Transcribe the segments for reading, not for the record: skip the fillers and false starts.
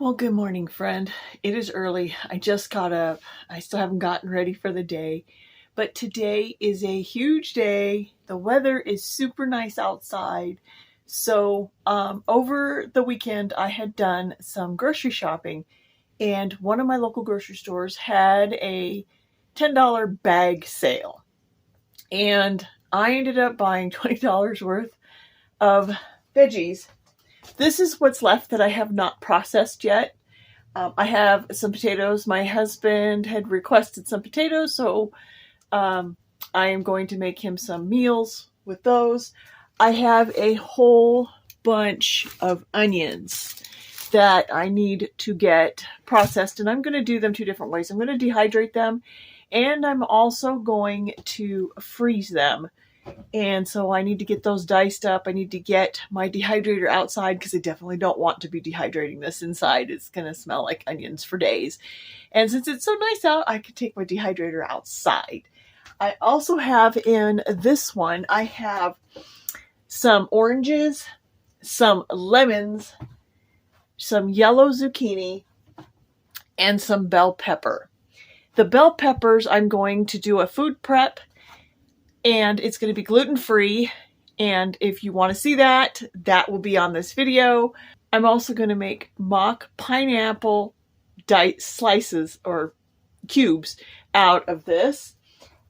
Well, good morning, friend. It is early. I just got up. I still haven't gotten ready for the day, but today is a huge day. The weather is super nice outside. So, over the weekend, I had done some grocery shopping, and one of my local grocery stores had a $10 bag sale. And I ended up buying $20 worth of veggies. This is what's left that I have not processed yet. I have some potatoes. My husband had requested some potatoes, so I am going to make him some meals with those. I have a whole bunch of onions that I need to get processed, and I'm going to do them two different ways. I'm going to dehydrate them, and I'm also going to freeze them. And so I need to get those diced up. I need to get my dehydrator outside because I definitely don't want to be dehydrating this inside. It's going to smell like onions for days. And since it's so nice out, I could take my dehydrator outside. I also have in this one, I have some oranges, some lemons, some yellow zucchini, and some bell pepper. The bell peppers, I'm going to do a food prep, and it's going to be gluten-free. And if you want to see that, that will be on this video. I'm also going to make mock pineapple slices or cubes out of this.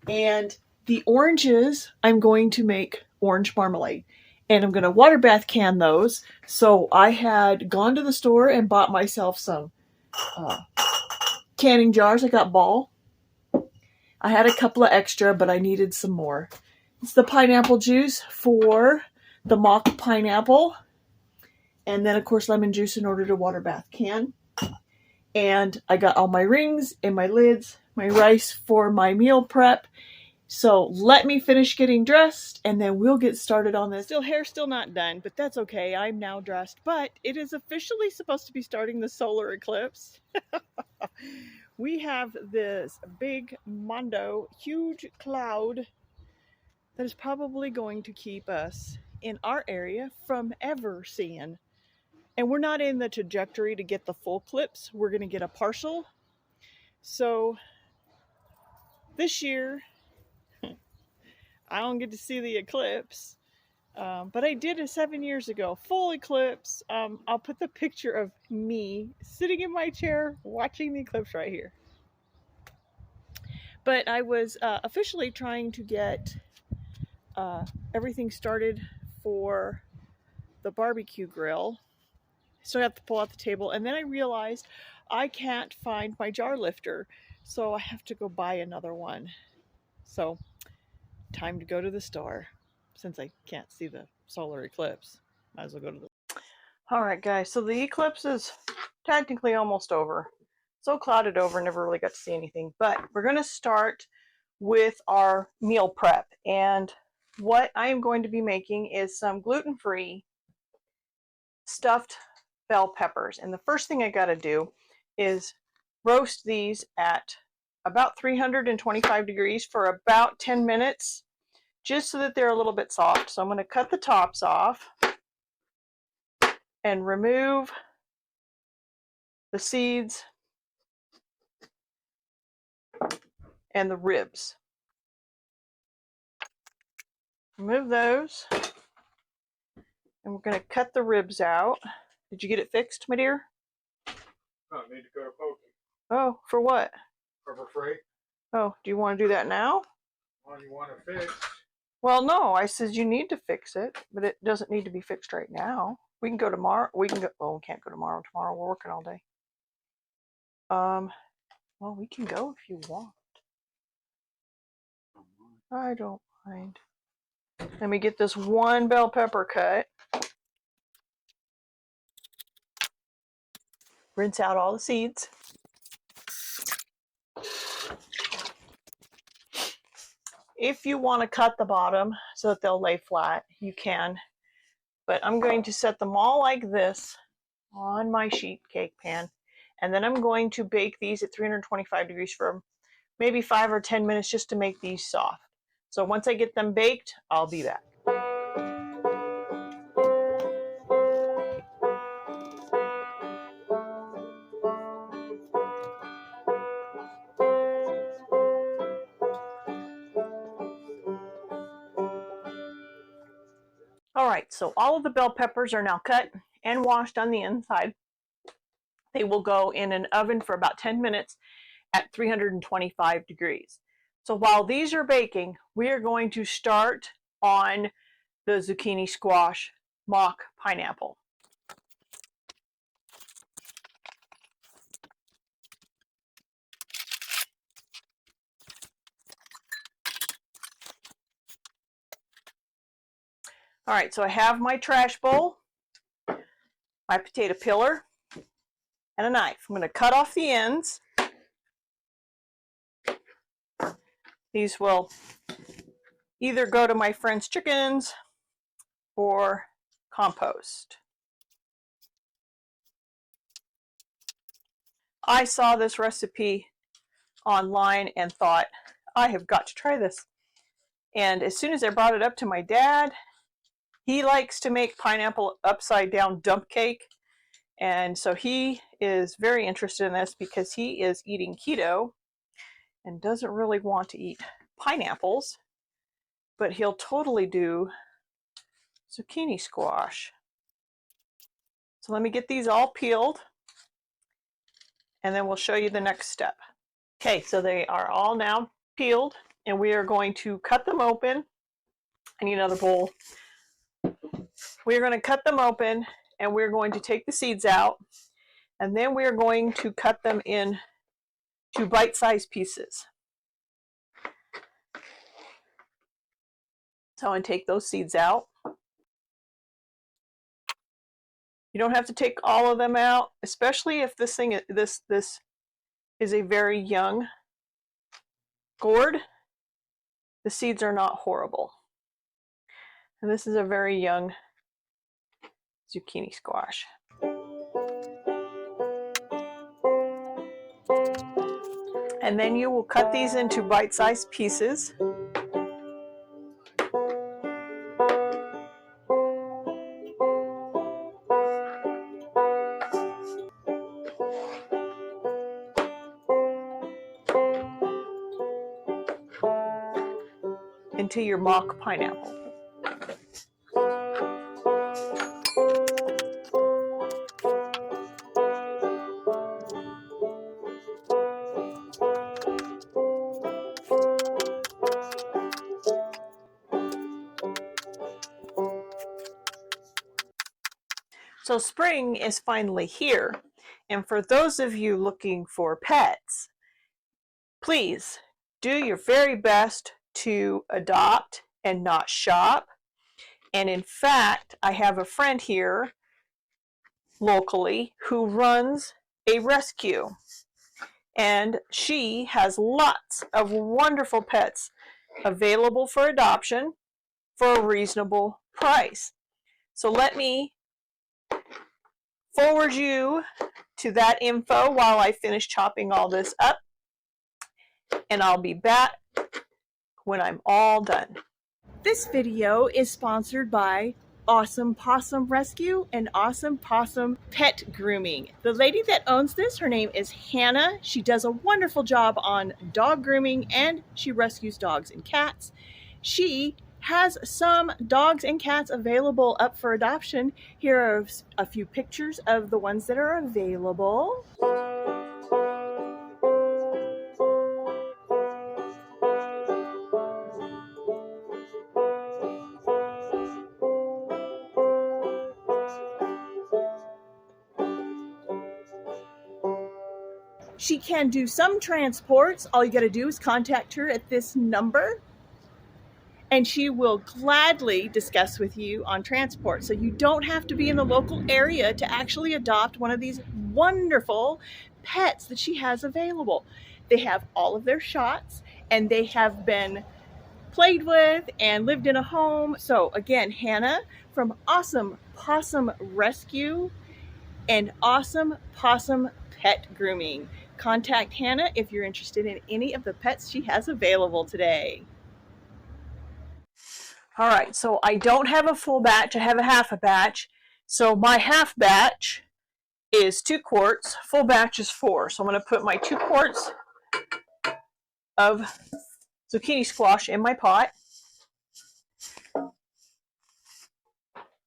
And the oranges, I'm going to make orange marmalade. And I'm going to water bath can those. So I had gone to the store and bought myself some canning jars. I got Ball. I had a couple of extra, but I needed some more. It's the pineapple juice for the mock pineapple. And then, of course, lemon juice in order to water bath can. And I got all my rings and my lids, my rice for my meal prep. So let me finish getting dressed, and then we'll get started on this. Hair's still not done, but that's okay. I'm now dressed. But it is officially supposed to be starting the solar eclipse. We have this big mondo, huge cloud that is probably going to keep us in our area from ever seeing. And we're not in the trajectory to get the full eclipse. We're going to get a partial. So this year, I don't get to see the eclipse. But I did 7 years ago, full eclipse. I'll put the picture of me sitting in my chair watching the eclipse right here. But I was officially trying to get everything started for the barbecue grill. So I have to pull out the table, and then I realized I can't find my jar lifter, so I have to go buy another one. So time to go to the store. Since I can't see the solar eclipse, might as well go to the... All right, guys, so the eclipse is technically almost over. So clouded over, never really got to see anything. But we're going to start with our meal prep. And what I am going to be making is some gluten-free stuffed bell peppers. And the first thing I got to do is roast these at about 325 degrees for about 10 minutes, just so that they're a little bit soft. So I'm going to cut the tops off and remove the seeds and the ribs. Remove those. And we're going to cut the ribs out. Did you get it fixed, my dear? No, I need to go to Pokey. Oh, for what? For free. Oh, do you want to do that now? Well, you want to fix? Well, no, I said you need to fix it, but it doesn't need to be fixed right now. We can go tomorrow. We can go. Well, we can't go tomorrow. Tomorrow we're working all day. Well, we can go if you want. I don't mind. Let me get this one bell pepper cut. Rinse out all the seeds. If you want to cut the bottom so that they'll lay flat, you can. But I'm going to set them all like this on my sheet cake pan. And then I'm going to bake these at 325 degrees for maybe 5 or 10 minutes just to make these soft. So once I get them baked, I'll be back. All right, so all of the bell peppers are now cut and washed on the inside. They will go in an oven for about 10 minutes at 325 degrees. So while these are baking, we are going to start on the zucchini squash mock pineapple. All right, so I have my trash bowl, my potato peeler, and a knife. I'm going to cut off the ends. These will either go to my friend's chickens or compost. I saw this recipe online and thought, I have got to try this. And as soon as I brought it up to my dad, he likes to make pineapple upside down dump cake. And so he is very interested in this because he is eating keto and doesn't really want to eat pineapples, but he'll totally do zucchini squash. So let me get these all peeled and then we'll show you the next step. Okay, so they are all now peeled and we are going to cut them open. I need another bowl. We're going to cut them open and we're going to take the seeds out, and then we're going to cut them in to bite-sized pieces. So I'm going to take those seeds out. You don't have to take all of them out, especially if this is a very young gourd. The seeds are not horrible. And this is a very young zucchini squash. And then you will cut these into bite-sized pieces. Into your mock pineapple. So spring is finally here, and for those of you looking for pets, please do your very best to adopt and not shop. And in fact, I have a friend here locally who runs a rescue, and she has lots of wonderful pets available for adoption for a reasonable price. So let me forward you to that info while I finish chopping all this up, and I'll be back when I'm all done. This video is sponsored by Awesome Possum Rescue and Awesome Possum Pet Grooming. The lady that owns this, her name is Hannah. She does a wonderful job on dog grooming and she rescues dogs and cats. She has some dogs and cats available up for adoption. Here are a few pictures of the ones that are available. She can do some transports. All you got to do is contact her at this number, and she will gladly discuss with you on transport. So you don't have to be in the local area to actually adopt one of these wonderful pets that she has available. They have all of their shots, and they have been played with and lived in a home. So again, Hannah from Awesome Possum Rescue and Awesome Possum Pet Grooming. Contact Hannah if you're interested in any of the pets she has available today. All right, so I don't have a full batch, I have a half a batch. So my half batch is 2 quarts, full batch is 4. So I'm going to put my 2 quarts of zucchini squash in my pot.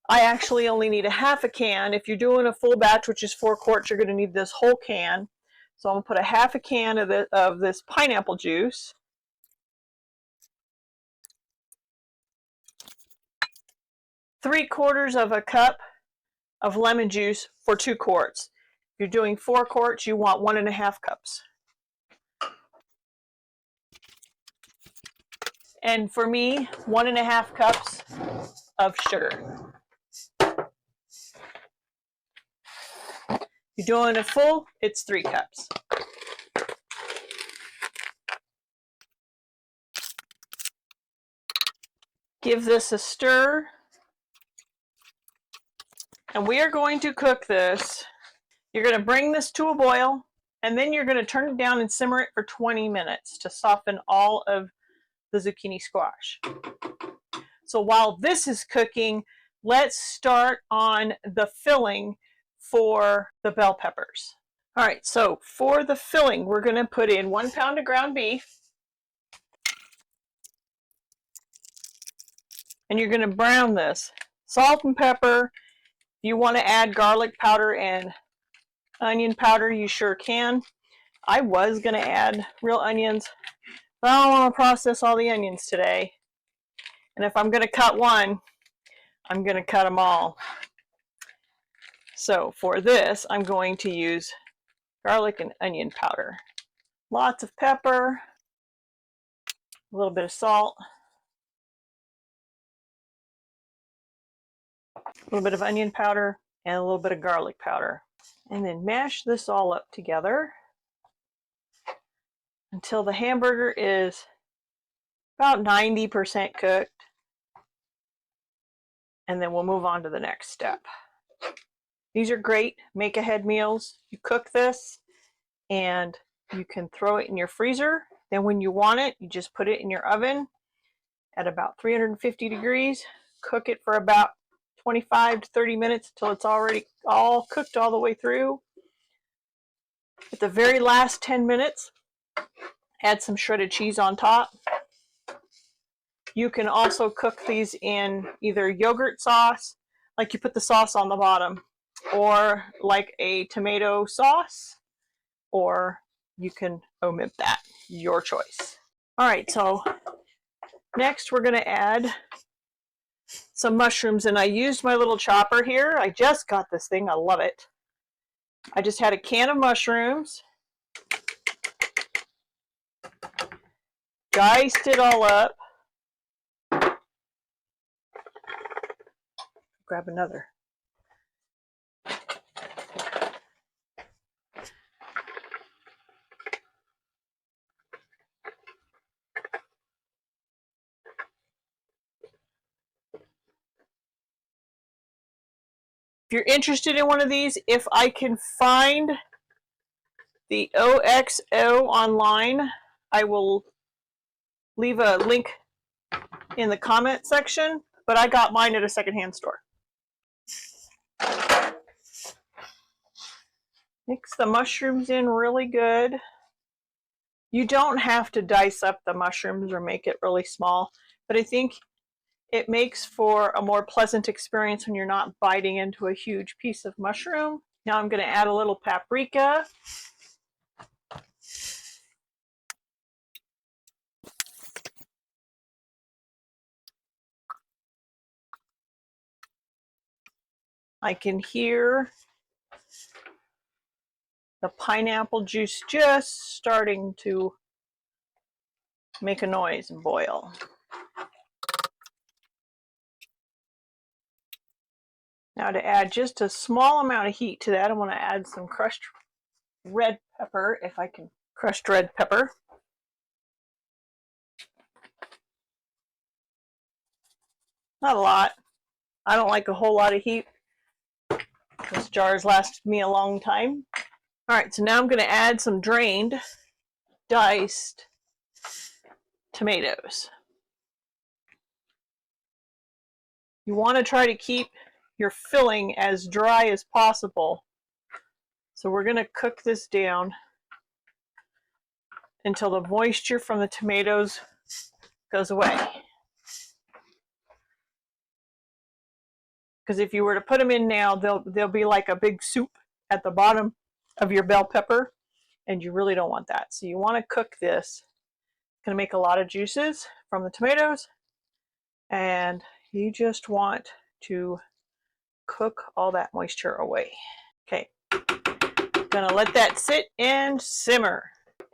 I actually only need a half a can. If you're doing a full batch, which is 4 quarts, you're going to need this whole can. So I'm going to put a half a can of this pineapple juice. Three-quarters of a cup of lemon juice for 2 quarts. If you're doing 4 quarts, you want 1.5 cups. And for me, 1.5 cups of sugar. If you're doing it full, it's 3 cups. Give this a stir. And we are going to cook this. You're going to bring this to a boil, and then you're going to turn it down and simmer it for 20 minutes to soften all of the zucchini squash. So while this is cooking, let's start on the filling for the bell peppers. All right, so for the filling, we're going to put in 1 pound of ground beef. And you're going to brown this. Salt and pepper. If you want to add garlic powder and onion powder, you sure can. I was going to add real onions, but I don't want to process all the onions today. And if I'm going to cut one, I'm going to cut them all. So for this, I'm going to use garlic and onion powder. Lots of pepper, a little bit of salt, a little bit of onion powder, and a little bit of garlic powder. And then mash this all up together until the hamburger is about 90% cooked. And then we'll move on to the next step. These are great make-ahead meals. You cook this and you can throw it in your freezer. Then when you want it, you just put it in your oven at about 350 degrees. Cook it for about 25 to 30 minutes until it's already all cooked all the way through. At the very last 10 minutes, add some shredded cheese on top. You can also cook these in either yogurt sauce, like you put the sauce on the bottom, or like a tomato sauce, or you can omit that, your choice. All right, so next we're going to add some mushrooms, and I used my little chopper here. I just got this thing, I love it. I just had a can of mushrooms, diced it all up. Grab another. If you're interested in one of these, if I can find the OXO online, I will leave a link in the comment section, but I got mine at a secondhand store. Mix the mushrooms in really good. You don't have to dice up the mushrooms or make it really small, but I think it makes for a more pleasant experience when you're not biting into a huge piece of mushroom. Now I'm going to add a little paprika. I can hear the pineapple juice just starting to make a noise and boil. Now to add just a small amount of heat to that, I want to add some crushed red pepper, if I can. Crushed red pepper. Not a lot. I don't like a whole lot of heat. This jar has lasted me a long time. All right, so now I'm going to add some drained, diced tomatoes. You want to try to keep your filling as dry as possible. So we're going to cook this down until the moisture from the tomatoes goes away. because if you were to put them in now, they'll be like a big soup at the bottom of your bell pepper, and you really don't want that. So you want to cook this. It's going to make a lot of juices from the tomatoes, and you just want to cook all that moisture away. Okay, gonna let that sit and simmer.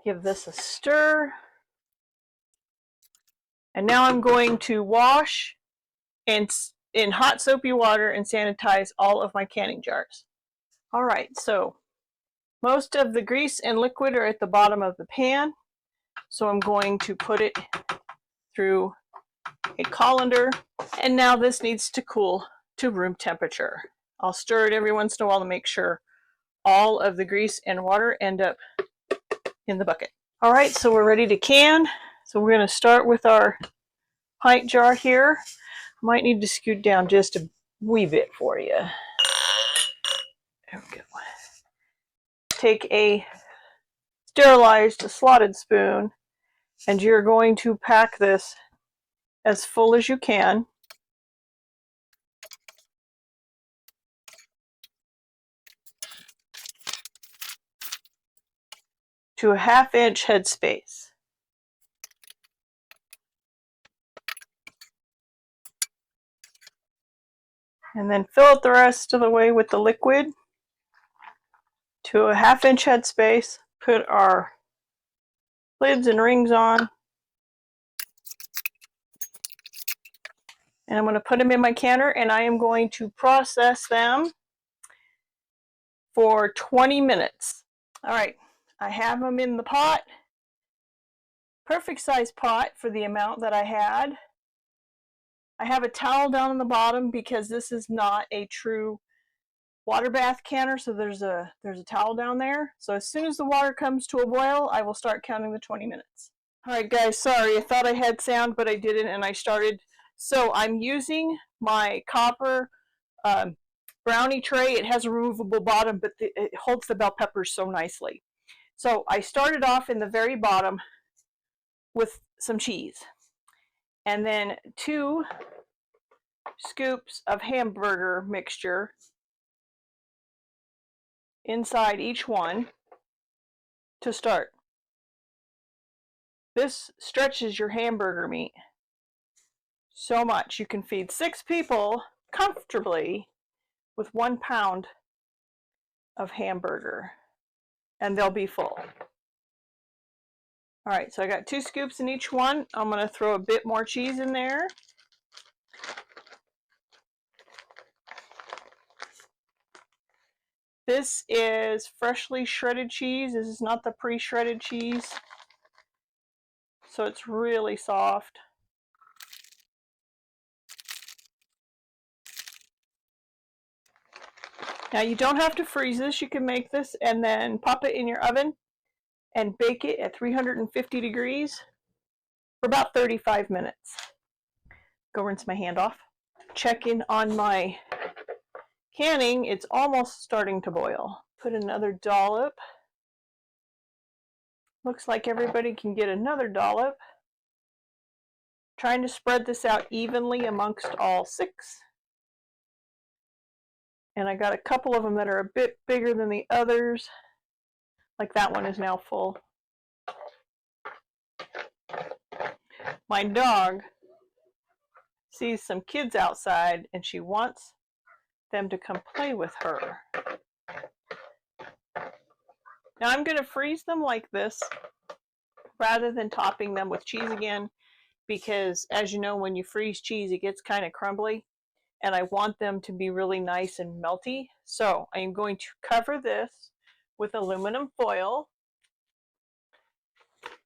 Give this a stir. And now I'm going to wash and in hot soapy water and sanitize all of my canning jars. All right, so most of the grease and liquid are at the bottom of the pan. So I'm going to put it through a colander. And now this needs to cool to room temperature. I'll stir it every once in a while to make sure all of the grease and water end up in the bucket. All right, so we're ready to can. So we're going to start with our pint jar here. Might need to scoot down just a wee bit for you. There we go. Take a sterilized slotted spoon, and you're going to pack this as full as you can. To a 1/2 inch headspace. And then fill it the rest of the way with the liquid to a 1/2 inch headspace. Put our lids and rings on. And I'm going to put them in my canner, and I am going to process them for 20 minutes. All right, I have them in the pot. Perfect size pot for the amount that I had. I have a towel down on the bottom because this is not a true water bath canner, so there's a towel down there. So as soon as the water comes to a boil, I will start counting the 20 minutes. All right, guys, sorry, I thought I had sound, but I didn't, and I started. So I'm using my copper brownie tray. It has a removable bottom, but it holds the bell peppers so nicely. So I started off in the very bottom with some cheese, and then 2 scoops of hamburger mixture inside each one to start. This stretches your hamburger meat so much. You can feed 6 people comfortably with 1 pound of hamburger, and they'll be full. All right, so I got 2 scoops in each one. I'm going to throw a bit more cheese in there. This is freshly shredded cheese. This is not the pre-shredded cheese. So it's really soft. Now you don't have to freeze this. You can make this and then pop it in your oven and bake it at 350 degrees for about 35 minutes. Go rinse my hand off. Check in on my canning. It's almost starting to boil. Put another dollop. Looks like everybody can get another dollop. Trying to spread this out evenly amongst all 6. And I got a couple of them that are a bit bigger than the others. Like that one is now full. My dog sees some kids outside and she wants them to come play with her. Now I'm going to freeze them like this rather than topping them with cheese again, because as you know, when you freeze cheese, it gets kind of crumbly, and I want them to be really nice and melty. So I am going to cover this with aluminum foil,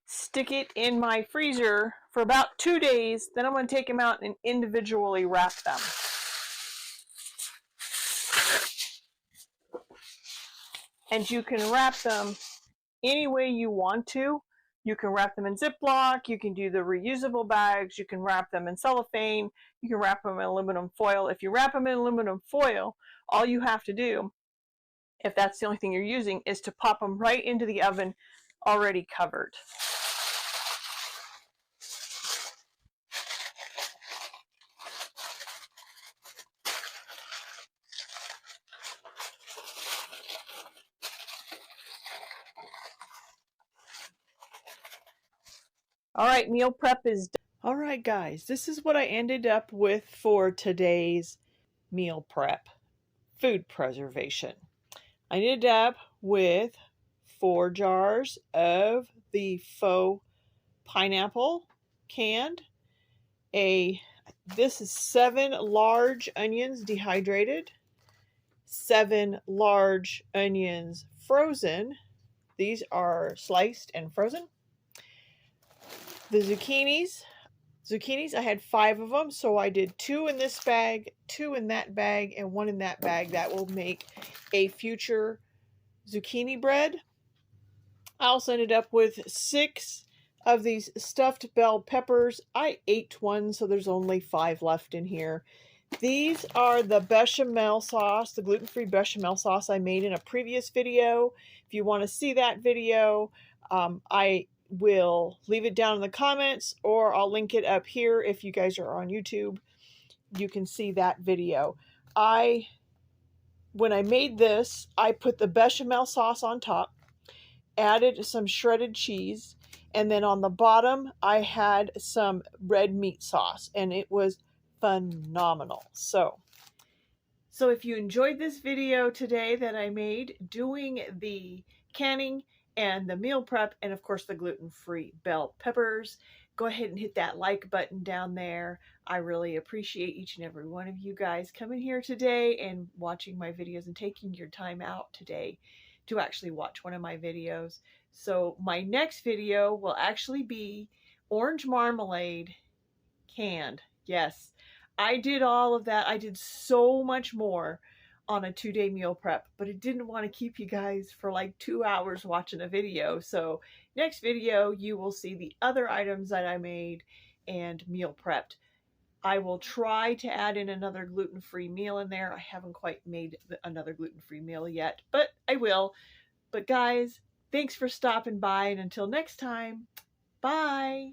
stick it in my freezer for about 2 days, then I'm going to take them out and individually wrap them. And you can wrap them any way you want to. You can wrap them in Ziploc, you can do the reusable bags, you can wrap them in cellophane, you can wrap them in aluminum foil. If you wrap them in aluminum foil, all you have to do, if that's the only thing you're using, is to pop them right into the oven already covered. All right, meal prep is done. All right, guys, this is what I ended up with for today's meal prep, food preservation. I ended up with 4 jars of the faux pineapple canned, this is 7 large onions dehydrated, 7 large onions frozen. These are sliced and frozen. The zucchinis, I had 5 of them, so I did 2 in this bag, 2 in that bag, and 1 in that bag. That will make a future zucchini bread. I also ended up with 6 of these stuffed bell peppers. I ate one, so there's only 5 left in here. These are the bechamel sauce, the gluten-free bechamel sauce I made in a previous video. If you want to see that video, I will leave it down in the comments, or I'll link it up here if you guys are on YouTube. You can see that video. When I made this, I put the bechamel sauce on top, added some shredded cheese, and then on the bottom I had some red meat sauce, and it was phenomenal. So if you enjoyed this video today that I made doing the canning and the meal prep, and of course the gluten-free bell peppers, go ahead and hit that like button down there. I really appreciate each and every one of you guys coming here today and watching my videos and taking your time out today to actually watch one of my videos. So my next video will actually be orange marmalade canned. Yes, I did all of that. I did so much more on a 2-day meal prep, but I didn't want to keep you guys for like 2 hours watching a video. So next video, you will see the other items that I made and meal prepped. I will try to add in another gluten-free meal in there. I haven't quite made another gluten-free meal yet, but I will. But guys, thanks for stopping by, and until next time, bye.